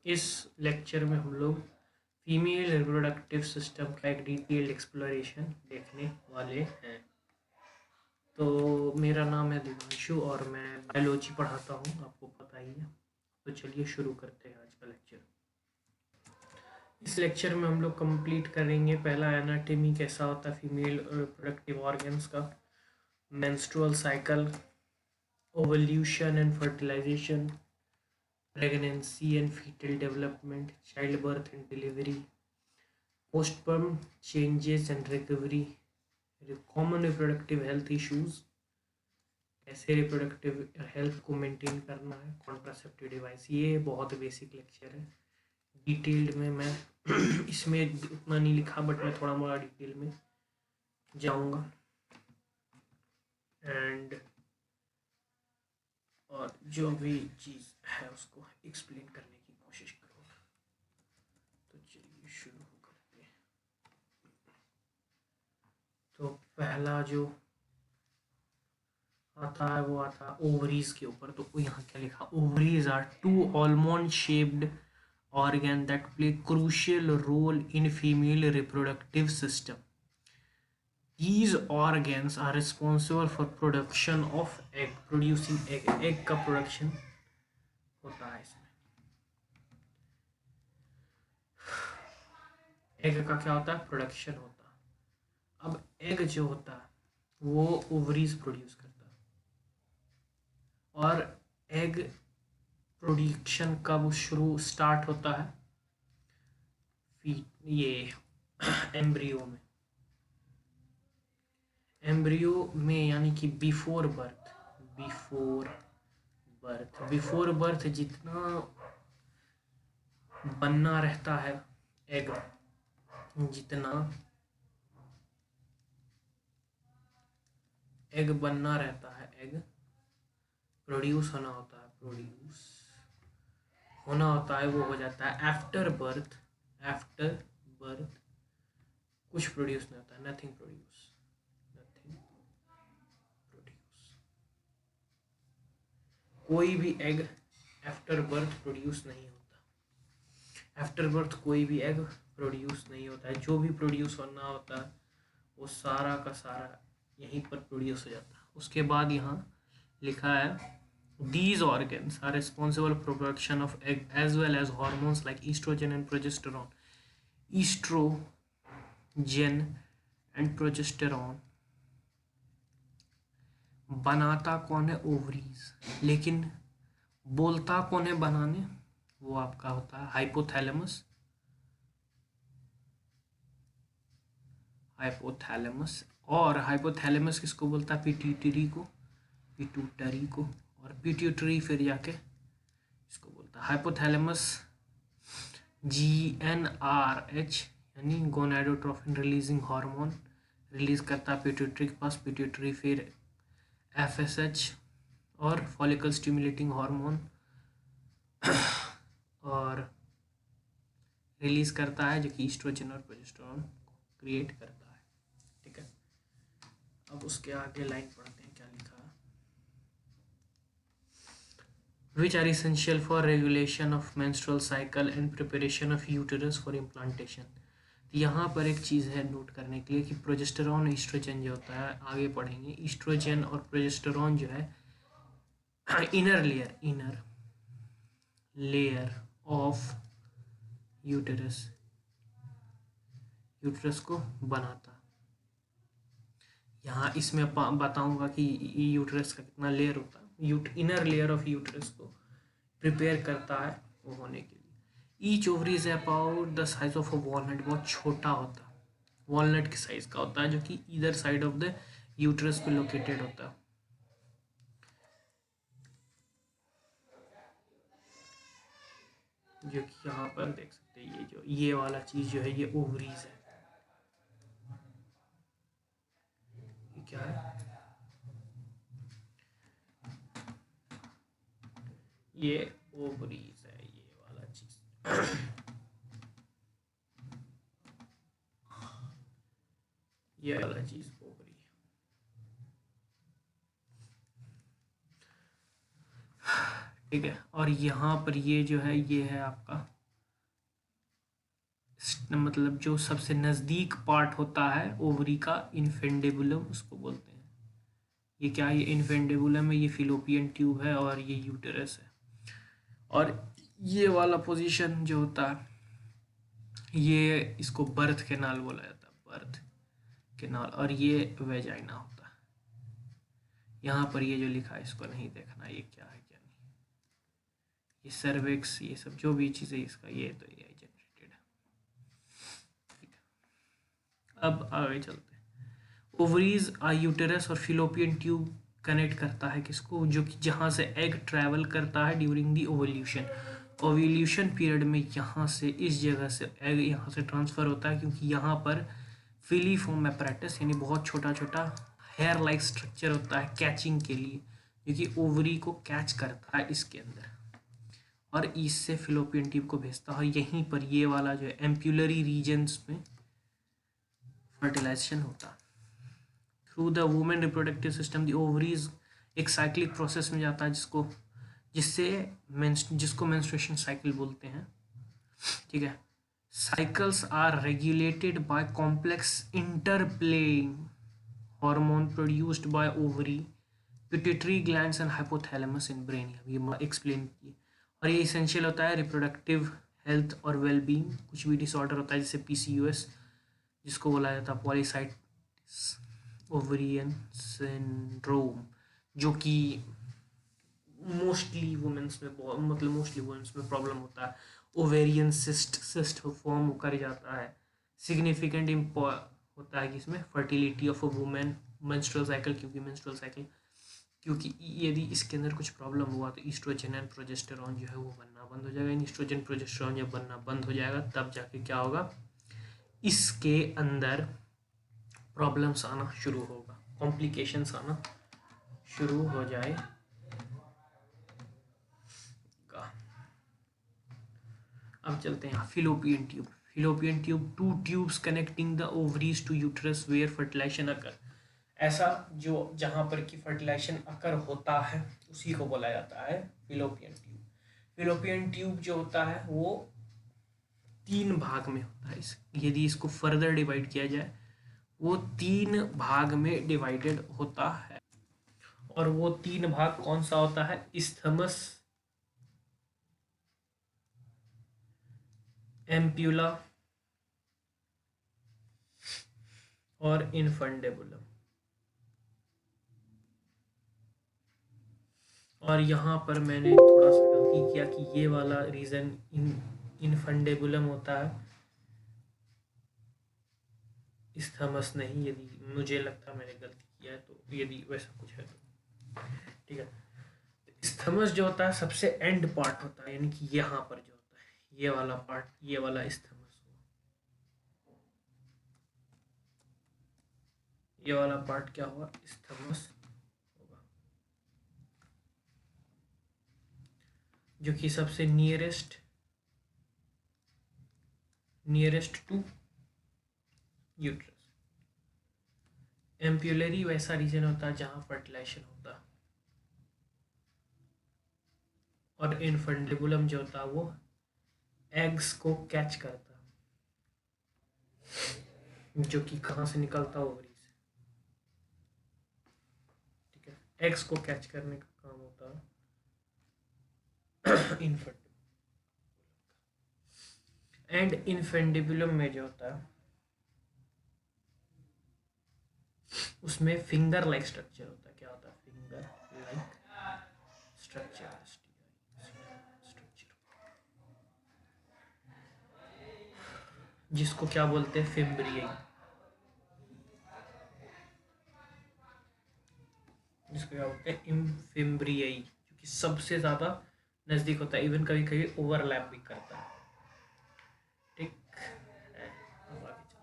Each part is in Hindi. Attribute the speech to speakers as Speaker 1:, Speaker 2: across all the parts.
Speaker 1: इस लेक्चर में हम लोग फीमेल रिप्रोडक्टिव सिस्टम का एक डिटेल्ड एक्सप्लोरेशन देखने वाले हैं। तो मेरा नाम है दिवांशु और मैं बायोलॉजी पढ़ाता हूँ, आपको पता ही है। तो चलिए शुरू करते हैं आज का लेक्चर। इस लेक्चर में हम लोग कंप्लीट करेंगे पहला एनाटॉमी कैसा होता है फीमेल रिप्रोडक्टिव ऑर्गन्स का, menstrual cycle, ovulation and fertilisation, pregnancy and fetal development, childbirth and delivery, postpartum changes and recovery, common reproductive health issues, कैसे रिप्रोडक्टिव हेल्थ को मेंटेन करना है, कॉन्ट्रासेप्टिव डिवाइस। ये बहुत बेसिक लेक्चर है। डिटेल्ड में मैं इसमें उतना नहीं लिखा, बट मैं थोड़ा मोड़ा डिटेल में जाऊंगा एंड और जो भी चीज़ है उसको एक्सप्लेन करने की कोशिश करूँगा। तो चलिए शुरू करते हैं। तो पहला जो आता है वो आता है ओवरीज के ऊपर। तो यहाँ क्या लिखा, ovaries are two almond shaped organ that play crucial role in female reproductive system. These organs are responsible for production of egg, producing egg, egg का production होता है इसमें। एग का क्या होता है, प्रोडक्शन होता है। अब एग जो होता है वो ओवरीज प्रोड्यूस करता है, और एग प्रोडक्शन कब शुरू स्टार्ट होता है, ये एम्ब्रियो में। एम्ब्रियो में यानी कि बिफोर बर्थ, बिफोर बर्थ जितना बनना रहता है एग, जितना एग बनना रहता है, एग प्रोड्यूस होना होता है, वो हो जाता है आफ्टर बर्थ। आफ्टर बर्थ कुछ प्रोड्यूस नहीं होता, नथिंग प्रोड्यूस। कोई भी एग आफ्टर बर्थ प्रोड्यूस नहीं होता। आफ्टर बर्थ कोई भी एग प्रोड्यूस नहीं होता है। जो भी प्रोड्यूस होना होता है वो सारा का सारा यहीं पर प्रोड्यूस हो जाता है। उसके बाद यहाँ लिखा है these organs are responsible for production of egg as well as hormones like estrogen and progesterone. Estrogen and progesterone बनाता कौन है, ओवरीज, लेकिन बोलता कौन है बनाने, वो आपका होता है हाइपोथैलेमस। और हाइपोथैलेमस किसको बोलता है, पिट्यूटरी को। और पिट्यूटरी फिर जाके इसको बोलता है हाइपोथैलेमस। GnRH यानी गोनाडोट्रोफिन रिलीजिंग हार्मोन रिलीज करता है पिट्यूटरी के पास। पिट्यूटरी फिर FSH और फॉलिकल स्टिमुलेटिंग हार्मोन और रिलीज करता है, जो कि ईस्ट्रोजन और प्रोजेस्टेरोन क्रिएट करता है। ठीक है, अब उसके आगे लाइन पढ़ते हैं क्या लिखा है। Which are essential for regulation of menstrual cycle and preparation of uterus for implantation. यहाँ पर एक चीज़ है नोट करने के लिए कि प्रोजेस्टेरॉन ईस्ट्रोजन जो होता है, आगे पढ़ेंगे, ईस्ट्रोजन और प्रोजेस्टेरॉन जो है इनर लेयर ऑफ यूटरस को बनाता। यहाँ इसमें बताऊंगा कि यूटरस का कितना लेयर होता है। इनर लेयर ऑफ यूटरस को प्रिपेयर करता है वो होने के लिए। Each ovary is about the size of a walnut, बहुत छोटा होता है, वॉलनट के साइज का होता है, जो कि इधर साइड ऑफ द यूटरस पे लोकेटेड होता है। जो कि यहाँ पर देख सकते हैं, ये वाला चीज जो है ये ओवरीज है। ये क्या है, ये ओवरीज है, ये वाला चीज ये वाला चीज ओवरी है। ठीक है, और यहाँ पर ये जो है ये है आपका मतलब जो सबसे नज़दीक पार्ट होता है ओवरी का, इन्फेंडेबुलम उसको बोलते हैं। ये क्या है? ये इन्फेंडेबुलम है, ये फिलोपियन ट्यूब है और ये यूटेरस है। और ये वाला पोजीशन जो होता है ये इसको बर्थ कैनाल बोला जाता है, बर्थ कैनाल। और ये वेजाइना होता है। यहाँ पर ये जो लिखा है इसको नहीं देखना, ये क्या है क्या नहीं। ये सर्विक्स, ये सब जो भी चीज़ें इसका, ये तो ये जनरेटेड है। ठीक है, अब आगे चलते हैं। ओवरीज यूटेरस और फिलोपियन ट्यूब कनेक्ट करता है किसको? जो कि जहाँ से एग ट्रैवल करता है during the ovulation. Ovulation period में यहाँ से, इस जगह से एग यहाँ से ट्रांसफ़र होता है, क्योंकि यहाँ पर फिलीफॉर्म एपरेटस यानी बहुत छोटा छोटा हेयर लाइक स्ट्रक्चर होता है कैचिंग के लिए, जो कि ओवरी को कैच करता है इसके अंदर और इससे फिलोपियन ट्यूब को भेजता है। यहीं पर ये वाला जो है एम्प्यूलरी रीजन्स में फर्टिलाइजेशन होता है। Through the women reproductive system the ovaries एक साइक्लिक प्रोसेस में जाता है जिसको मेंस्ट्रुएशन साइकिल बोलते हैं। ठीक है, cycles are regulated by complex interplaying hormone produced by ovary, pituitary glands and hypothalamus in brain. ये एक्सप्लेन किए। और ये इसेंशियल होता है रिप्रोडक्टिव हेल्थ और वेलबींग। कुछ भी डिसऑर्डर होता है जैसे पीसीयूएस, जिसको बोला जाता है पॉलीसाइटिस ओवरियन सिंड्रोम, जो कि मोस्टली वुमेन्स में प्रॉब्लम होता है। ओवेरियन सिस्ट फॉर्म कर जाता है। सिग्निफिकेंट होता है कि इसमें fertility of a women, menstrual cycle, क्योंकि यदि इसके अंदर कुछ प्रॉब्लम हुआ तो ईस्ट्रोजन एंड प्रोजेस्टेरॉन जो है वो बनना बंद हो जाएगा। ईस्ट्रोजन प्रोजेस्टेरॉन जब बनना बंद हो जाएगा तब जाके क्या होगा, इसके अंदर प्रॉब्लम्स आना शुरू होगा, कॉम्प्लिकेशंस आना शुरू हो जाएगा। अब चलते हैं fallopian tube. Fallopian tube, two tubes connecting the ovaries to uterus where fertilization occur. ऐसा जो जहाँ पर कि फर्टिलाइजेशन अकर होता है उसी को बोला जाता है फिलोपियन ट्यूब। फिलोपियन ट्यूब जो होता है वो 3 भाग में होता है। यदि इसको फर्दर डिवाइड किया जाए वो 3 भाग में डिवाइडेड होता है। और वो 3 भाग कौन सा होता है? इस्थमस, एम्प्यूला और इनफंडेबुलम। और यहाँ पर मैंने थोड़ा सा गलती किया कि ये वाला रीजन इनफंडेबुलम होता है, इस्थमस नहीं। यदि मुझे लगता मैंने गलती किया है तो यदि वैसा कुछ है तो ठीक है। इस्थमस जो होता है सबसे एंड पार्ट होता है, यानी कि यहाँ पर जो होता है ये वाला पार्ट, ये वाला इस्थमस हुआ। ये वाला पार्ट क्या हुआ? इस्थमस होगा, जो कि सबसे नियरेस्ट टू यूट्रस। एम्प्यूलरी वैसा रीजन होता है जहाँ फर्टिलाइजेशन होता है। और इनफंडिबुलम जो होता है वो एग्स को कैच करता है, जो कि कहाँ से निकलता है? ओवरी से। ठीक है, एग्स को कैच करने का काम होता है इनफंडिबुलम। एंड इनफेंडिबुलम में जो होता है उसमें फिंगर लाइक स्ट्रक्चर होता है। क्या होता है? फिंगर लाइक स्ट्रक्चर, जिसको क्या बोलते हैं? फिम्ब्रियाई, जिसको क्या बोलते हैं? इम्फिम्ब्रियाई, जो कि सबसे ज़्यादा नज़दीक होता है, इवन कभी कभी ओवरलैप भी करता है। ठीक है, अब आगे चलते हैं।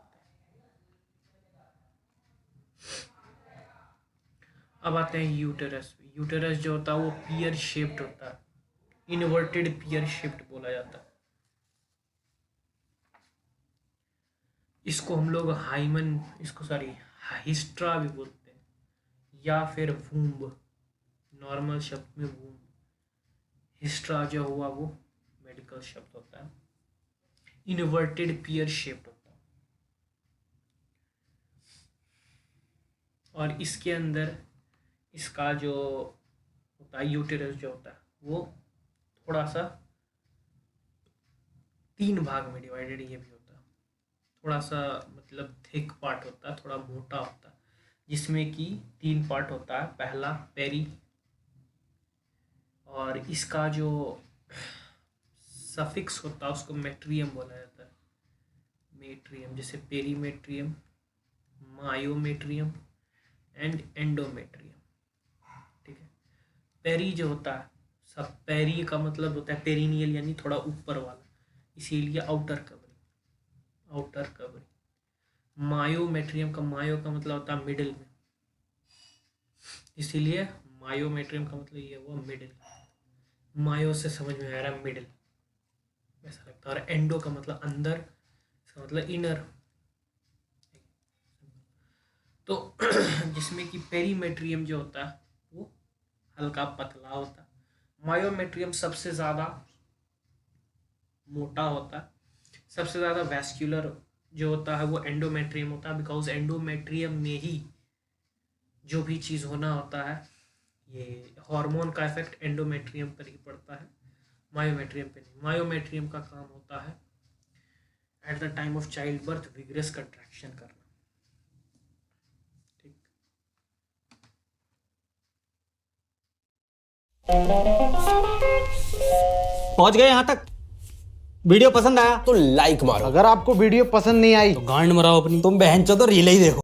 Speaker 1: अब आते हैं यूटेरस। यूटेरस जो होता है वो पियर शेप्ड होता है, इन्वर्टेड पियर शेप्ड बोला जाता है। इसको हम लोग हिस्ट्रा भी बोलते हैं, या फिर वूम्ब, नॉर्मल शब्द में वूम्ब। हिस्ट्रा जो हुआ वो मेडिकल शब्द होता है। इन्वर्टेड पियर शेप्ड होता है। और इसके अंदर इसका जो होता है यूटेरस जो होता है वो थोड़ा सा 3 भाग में डिवाइडेड ये भी होता है। थोड़ा सा मतलब थिक पार्ट होता है, थोड़ा मोटा होता है, जिसमें कि 3 पार्ट होता है। पहला पेरी, और इसका जो सफिक्स होता है उसको मेट्रियम बोला जाता है। मेट्रियम, जैसे पेरीमेट्रियम, मायोमेट्रियम एंड एंडोमेट्रियम। ठीक है। पेरी जो होता है, सब पेरी का मतलब होता है पेरिनियल यानी थोड़ा ऊपर वाला, इसीलिए outer covering, outer covering. Myometrium का, मायो का मतलब होता है मिडिल में, इसीलिए मायोमेट्रियम का मतलब ये हुआ मिडिल। मायो से समझ में आ रहा है मिडिल, ऐसा लगता है। और एंडो का मतलब अंदर, इसका मतलब इनर। तो जिसमें कि पेरीमेट्रियम जो होता है वो हल्का पतला होता है। मायोमेट्रियम सबसे ज़्यादा मोटा होता है। सबसे ज़्यादा वैस्कुलर जो होता है वो एंडोमेट्रियम होता है, बिकॉज एंडोमेट्रियम में ही जो भी चीज़ होना होता है, ये हार्मोन का इफेक्ट एंडोमेट्रियम पर ही पड़ता है, मायोमेट्रियम पे नहीं। मायोमेट्रियम का काम होता है at the time of child birth vigorous contraction करना। ठीक।
Speaker 2: पहुंच गए यहाँ तक? वीडियो पसंद आया
Speaker 3: तो लाइक मारो।
Speaker 4: अगर आपको वीडियो पसंद नहीं आई
Speaker 2: तो गांड मराओ अपनी। तुम बहन चो तो रील ही देखो।